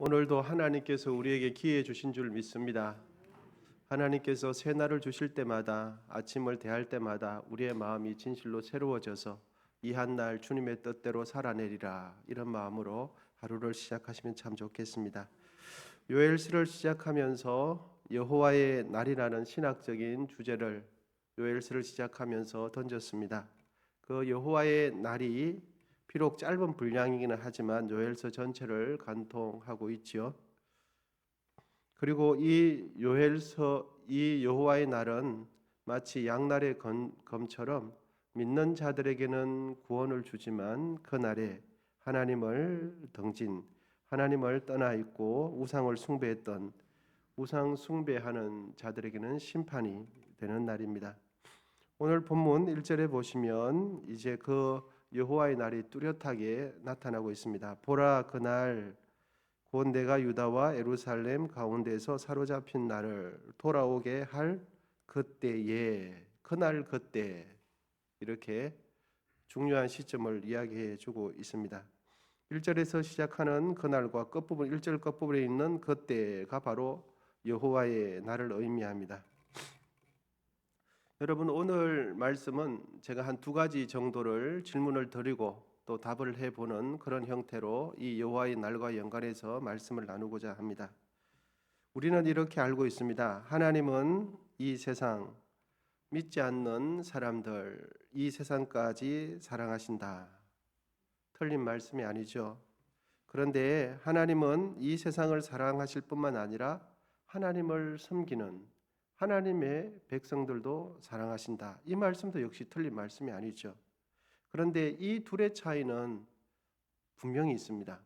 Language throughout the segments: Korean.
오늘도 하나님께서 우리에게 기회 주신 줄 믿습니다. 하나님께서 새 날을 주실 때마다, 아침을 대할 때마다 우리의 마음이 진실로 새로워져서 이 한 날 주님의 뜻대로 살아내리라, 이런 마음으로 하루를 시작하시면 참 좋겠습니다. 요엘서를 시작하면서 여호와의 날이라는 신학적인 주제를 요엘서를 시작하면서 던졌습니다. 그 여호와의 날이 비록 짧은 분량이기는 하지만 요엘서 전체를 관통하고 있지요. 그리고 이 여호와의 날은 마치 양날의 검처럼 믿는 자들에게는 구원을 주지만 그 날에 하나님을 하나님을 떠나 있고 우상을 숭배했던 우상 숭배하는 자들에게는 심판이 되는 날입니다. 오늘 본문 1절에 보시면 이제 그 여호와의 날이 뚜렷하게 나타나고 있습니다. 보라, 그날 곧 내가 유다와 예루살렘 가운데서 사로잡힌 나를 돌아오게 할 그때에, 그날 그때, 이렇게 중요한 시점을 이야기해 주고 있습니다. 1절에서 시작하는 그날과 끝부분, 1절 끝부분에 있는 그때가 바로 여호와의 날을 의미합니다. 여러분, 오늘 말씀은 제가 한 두 가지 정도를 질문을 드리고 또 답을 해보는 그런 형태로 이 여호와의 날과 연관해서 말씀을 나누고자 합니다. 우리는 이렇게 알고 있습니다. 하나님은 이 세상, 믿지 않는 사람들, 이 세상까지 사랑하신다. 틀린 말씀이 아니죠. 그런데 하나님은 이 세상을 사랑하실 뿐만 아니라 하나님을 섬기는 하나님의 백성들도 사랑하신다. 이 말씀도 역시 틀린 말씀이 아니죠. 그런데 이 둘의 차이는 분명히 있습니다.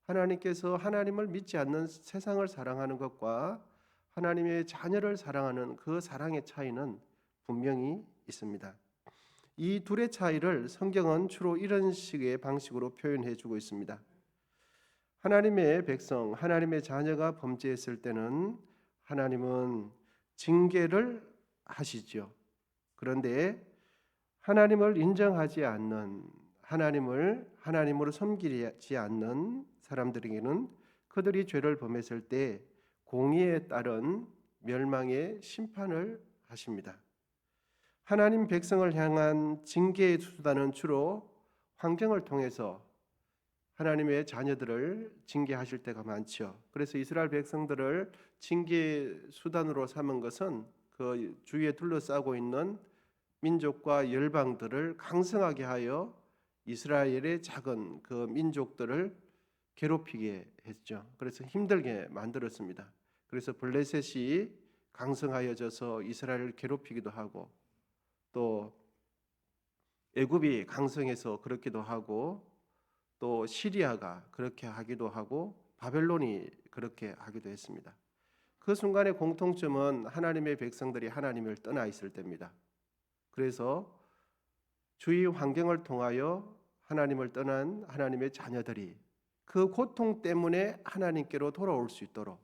하나님께서 하나님을 믿지 않는 세상을 사랑하는 것과 하나님의 자녀를 사랑하는 그 사랑의 차이는 분명히 있습니다. 이 둘의 차이를 성경은 주로 이런 식의 방식으로 표현해 주고 있습니다. 하나님의 백성, 하나님의 자녀가 범죄했을 때는 하나님은 징계를 하시죠. 그런데 하나님을 인정하지 않는, 하나님으로 섬기지 않는 사람들에게는 그들이 죄를 범했을 때 공의에 따른 멸망의 심판을 하십니다. 하나님 백성을 향한 징계의 수단은 주로 환경을 통해서 하나님의 자녀들을 징계하실 때가 많죠. 그래서 이스라엘 백성들을 징계 수단으로 삼은 것은 그 주위에 둘러싸고 있는 민족과 열방들을 강성하게 하여 이스라엘의 작은 그 민족들을 괴롭히게 했죠. 그래서 힘들게 만들었습니다. 그래서 블레셋이 강성하여져서 이스라엘을 괴롭히기도 하고, 또 애굽이 강성해서 그렇기도 하고, 또 시리아가 그렇게 하기도 하고, 바벨론이 그렇게 하기도 했습니다. 그 순간의 공통점은 하나님의 백성들이 하나님을 떠나 있을 때입니다. 그래서 주위 환경을 통하여 하나님을 떠난 하나님의 자녀들이 그 고통 때문에 하나님께로 돌아올 수 있도록,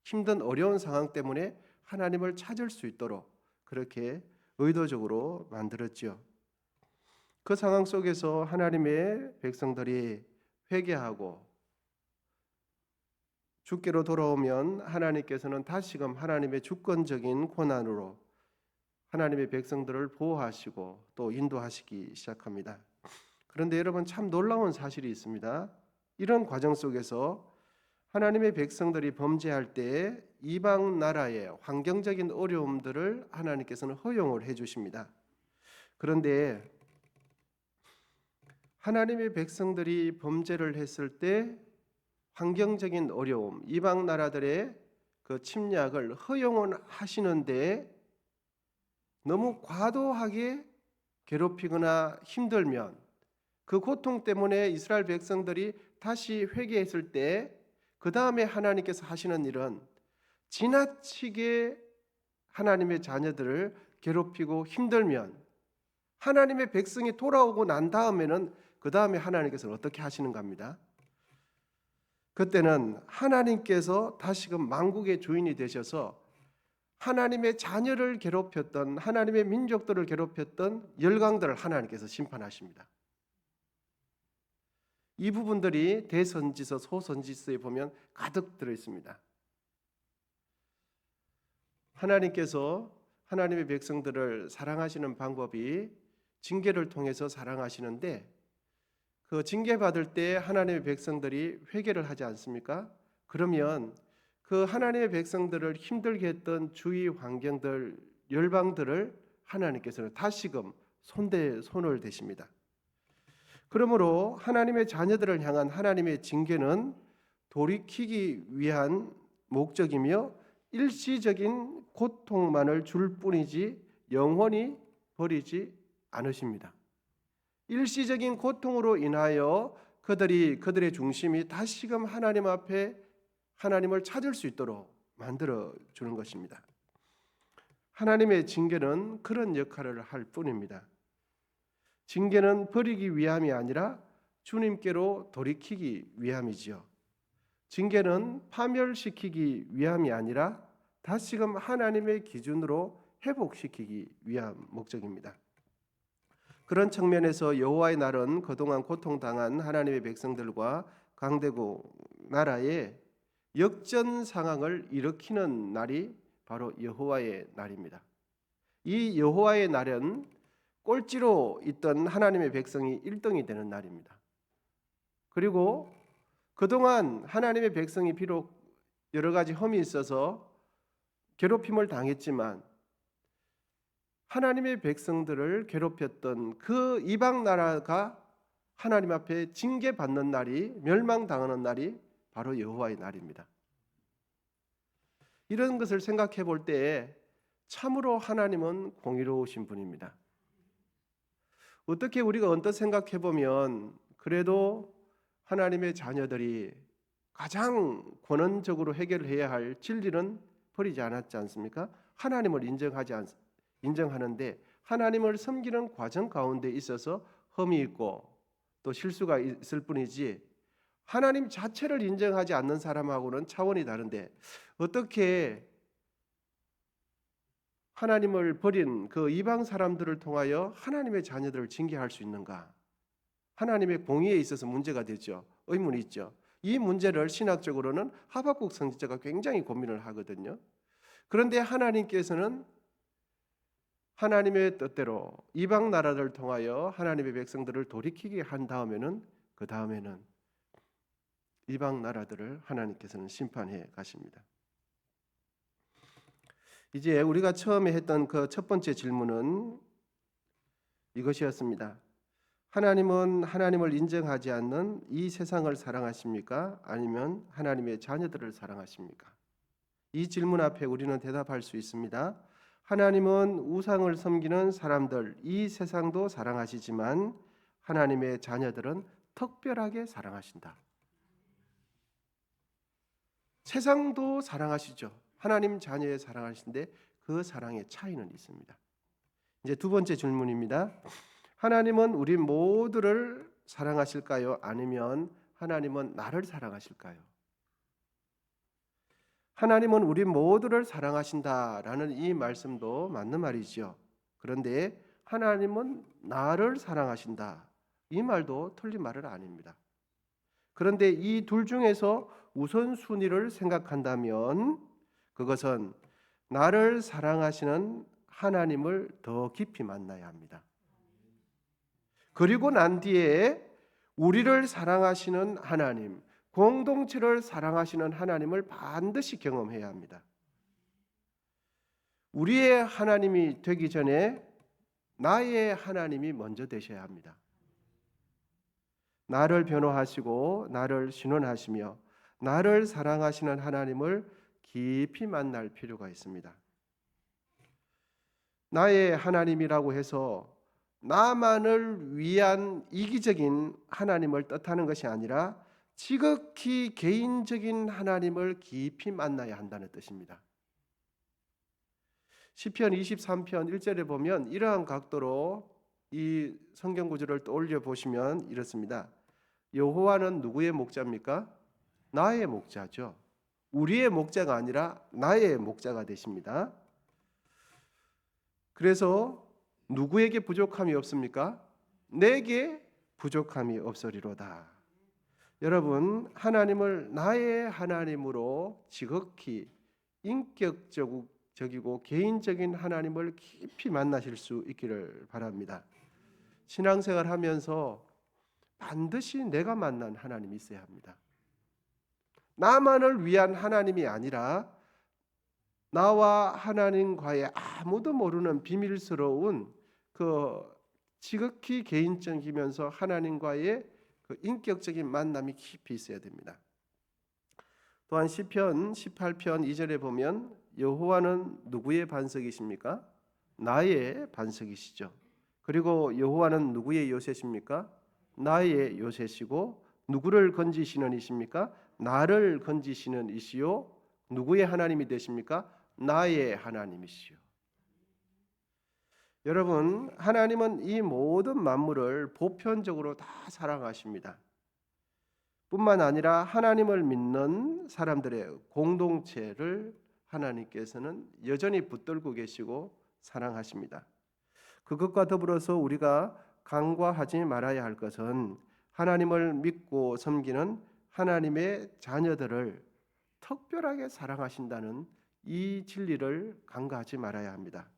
힘든 어려운 상황 때문에 하나님을 찾을 수 있도록 그렇게 의도적으로 만들었지요. 그 상황 속에서 하나님의 백성들이 회개하고 주께로 돌아오면 하나님께서는 다시금 하나님의 주권적인 권한으로 하나님의 백성들을 보호하시고 또 인도하시기 시작합니다. 그런데 여러분, 참 놀라운 사실이 있습니다. 이런 과정 속에서 하나님의 백성들이 범죄할 때 이방 나라의 환경적인 어려움들을 하나님께서는 허용을 해주십니다. 그런데 하나님의 백성들이 범죄를 했을 때 환경적인 어려움, 이방 나라들의 그 침략을 허용은 하시는데 너무 과도하게 괴롭히거나 힘들면 그 고통 때문에 이스라엘 백성들이 다시 회개했을 때 그 다음에 하나님께서 하시는 일은 지나치게 하나님의 자녀들을 괴롭히고 힘들면 하나님의 백성이 돌아오고 난 다음에는 그 다음에 하나님께서는 어떻게 하시는가 합니다. 그때는 하나님께서 다시금 만국의 주인이 되셔서 하나님의 자녀를 괴롭혔던, 하나님의 민족들을 괴롭혔던 열강들을 하나님께서 심판하십니다. 이 부분들이 대선지서, 소선지서에 보면 가득 들어 있습니다. 하나님께서 하나님의 백성들을 사랑하시는 방법이 징계를 통해서 사랑하시는데, 그 징계받을 때 하나님의 백성들이 회개를 하지 않습니까? 그러면 그 하나님의 백성들을 힘들게 했던 주위 환경들, 열방들을 하나님께서는 다시금 손을 대십니다. 그러므로 하나님의 자녀들을 향한 하나님의 징계는 돌이키기 위한 목적이며 일시적인 고통만을 줄 뿐이지 영원히 버리지 않으십니다. 일시적인 고통으로 인하여 그들의 중심이 다시금 하나님 앞에 하나님을 찾을 수 있도록 만들어 주는 것입니다. 하나님의 징계는 그런 역할을 할 뿐입니다. 징계는 버리기 위함이 아니라 주님께로 돌이키기 위함이지요. 징계는 파멸시키기 위함이 아니라 다시금 하나님의 기준으로 회복시키기 위한 목적입니다. 그런 측면에서 여호와의 날은 그동안 고통당한 하나님의 백성들과 강대국 나라에 역전 상황을 일으키는 날이 바로 여호와의 날입니다. 이 여호와의 날은 꼴찌로 있던 하나님의 백성이 1등이 되는 날입니다. 그리고 그동안 하나님의 백성이 비록 여러 가지 험이 있어서 괴롭힘을 당했지만 하나님의 백성들을 괴롭혔던 그 이방 나라가 하나님 앞에 징계받는 날이, 멸망당하는 날이 바로 여호와의 날입니다. 이런 것을 생각해 볼 때 참으로 하나님은 공의로우신 분입니다. 어떻게 우리가 언뜻 생각해 보면 그래도 하나님의 자녀들이 가장 권원적으로 해결해야 할 진리는 버리지 않았지 않습니까? 하나님을 인정하는데 하나님을 섬기는 과정 가운데 있어서 흠이 있고 또 실수가 있을 뿐이지 하나님 자체를 인정하지 않는 사람하고는 차원이 다른데 어떻게 하나님을 버린 그 이방 사람들을 통하여 하나님의 자녀들을 징계할 수 있는가? 하나님의 공의에 있어서 문제가 되죠. 의문이 있죠. 이 문제를 신학적으로는 하박국 선지자가 굉장히 고민을 하거든요. 그런데 하나님께서는 하나님의 뜻대로 이방 나라를 통하여 하나님의 백성들을 돌이키게 한 다음에는 그 다음에는 이방 나라들을 하나님께서는 심판해 가십니다. 이제 우리가 처음에 했던 그 첫 번째 질문은 이것이었습니다. 하나님은 하나님을 인정하지 않는 이 세상을 사랑하십니까? 아니면 하나님의 자녀들을 사랑하십니까? 이 질문 앞에 우리는 대답할 수 있습니다. 하나님은 우상을 섬기는 사람들, 이 세상도 사랑하시지만 하나님의 자녀들은 특별하게 사랑하신다. 세상도 사랑하시죠. 하나님 자녀의 사랑하시는데 그 사랑의 차이는 있습니다. 이제 두 번째 질문입니다. 하나님은 우리 모두를 사랑하실까요? 아니면 하나님은 나를 사랑하실까요? 하나님은 우리 모두를 사랑하신다라는 이 말씀도 맞는 말이죠. 그런데 하나님은 나를 사랑하신다. 이 말도 틀린 말은 아닙니다. 그런데 이 둘 중에서 우선순위를 생각한다면 그것은 나를 사랑하시는 하나님을 더 깊이 만나야 합니다. 그리고 난 뒤에 우리를 사랑하시는 하나님, 공동체를 사랑하시는 하나님을 반드시 경험해야 합니다. 우리의 하나님이 되기 전에 나의 하나님이 먼저 되셔야 합니다. 나를 변호하시고 나를 신원하시며 나를 사랑하시는 하나님을 깊이 만날 필요가 있습니다. 나의 하나님이라고 해서 나만을 위한 이기적인 하나님을 뜻하는 것이 아니라 지극히 개인적인 하나님을 깊이 만나야 한다는 뜻입니다. 시편 23편 1절에 보면 이러한 각도로 이 성경 구절을 떠올려 보시면 이렇습니다. 여호와는 누구의 목자입니까? 나의 목자죠. 우리의 목자가 아니라 나의 목자가 되십니다. 그래서 누구에게 부족함이 없습니까? 내게 부족함이 없으리로다. 여러분, 하나님을 나의 하나님으로 지극히 인격적이고 개인적인 하나님을 깊이 만나실 수 있기를 바랍니다. 신앙생활 하면서 반드시 내가 만난 하나님이 있어야 합니다. 나만을 위한 하나님이 아니라 나와 하나님과의 아무도 모르는 비밀스러운 그 지극히 개인적이면서 하나님과의 그 인격적인 만남이 깊이 있어야 됩니다. 또한 시편 18편 2절에 보면 여호와는 누구의 반석이십니까? 나의 반석이시죠. 그리고 여호와는 누구의 요새십니까? 나의 요새시고 누구를 건지시는 이십니까? 나를 건지시는 이시요. 누구의 하나님이 되십니까? 나의 하나님이시요. 여러분, 하나님은 이 모든 만물을 보편적으로 다 사랑하십니다. 뿐만 아니라 하나님을 믿는 사람들의 공동체를 하나님께서는 여전히 붙들고 계시고 사랑하십니다. 그것과 더불어서 우리가 간과하지 말아야 할 것은 하나님을 믿고 섬기는 하나님의 자녀들을 특별하게 사랑하신다는 이 진리를 간과하지 말아야 합니다.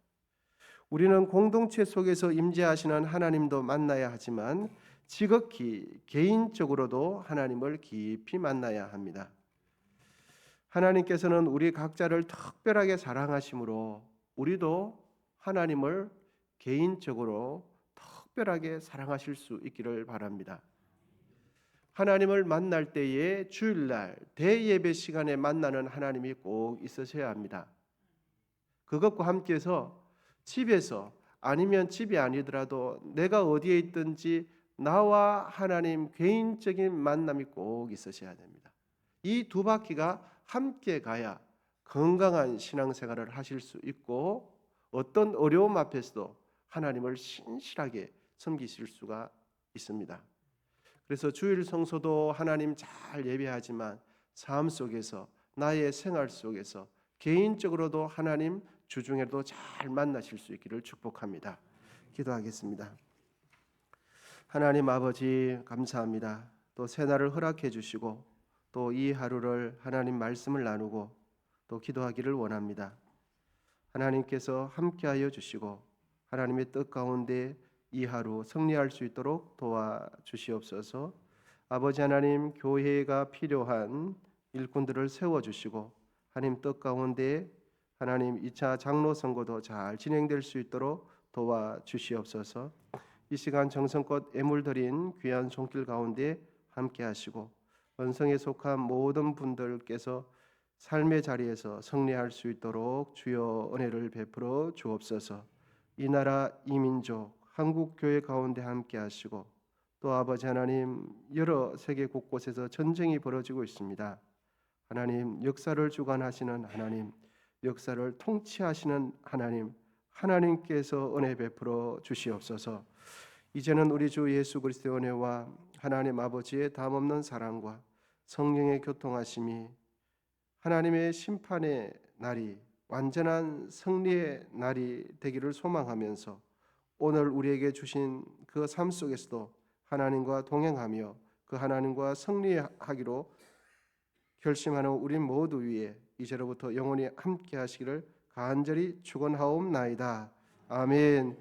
우리는 공동체 속에서 임재하시는 하나님도 만나야 하지만 지극히 개인적으로도 하나님을 깊이 만나야 합니다. 하나님께서는 우리 각자를 특별하게 사랑하심으로 우리도 하나님을 개인적으로 특별하게 사랑하실 수 있기를 바랍니다. 하나님을 만날 때에 주일날 대예배 시간에 만나는 하나님이 꼭 있으셔야 합니다. 그것과 함께해서 집에서 아니면 집이 아니더라도 내가 어디에 있든지 나와 하나님 개인적인 만남이 꼭 있으셔야 됩니다. 이 두 바퀴가 함께 가야 건강한 신앙생활을 하실 수 있고 어떤 어려움 앞에서도 하나님을 신실하게 섬기실 수가 있습니다. 그래서 주일 성소도 하나님 잘 예배하지만 삶 속에서 나의 생활 속에서 개인적으로도 하나님 주중에도 잘 만나실 수 있기를 축복합니다. 기도하겠습니다. 하나님 아버지 감사합니다. 또 새날을 허락해 주시고 또 이 하루를 하나님 말씀을 나누고 또 기도하기를 원합니다. 하나님께서 함께하여 주시고 하나님의 뜻 가운데 이 하루 승리할 수 있도록 도와주시옵소서. 아버지 하나님, 교회가 필요한 일꾼들을 세워주시고 하나님 뜻 가운데 하나님 2차 장로 선거도 잘 진행될 수 있도록 도와주시옵소서. 이 시간 정성껏 애물 드린 귀한 손길 가운데 함께 하시고 원성에 속한 모든 분들께서 삶의 자리에서 승리할 수 있도록 주여 은혜를 베풀어 주옵소서. 이 나라 이 민족 한국 교회 가운데 함께 하시고 또 아버지 하나님 여러 세계 곳곳에서 전쟁이 벌어지고 있습니다. 하나님 역사를 주관하시는 하나님, 역사를 통치하시는 하나님, 하나님께서 은혜 베풀어 주시옵소서. 이제는 우리 주 예수 그리스도의 은혜와 하나님 아버지의 담없는 사랑과 성령의 교통하심이 하나님의 심판의 날이 완전한 승리의 날이 되기를 소망하면서 오늘 우리에게 주신 그 삶 속에서도 하나님과 동행하며 그 하나님과 승리하기로 결심하는 우리 모두 위에 이제로부터 영원히 함께 하시기를 간절히 축원하옵나이다. 아멘.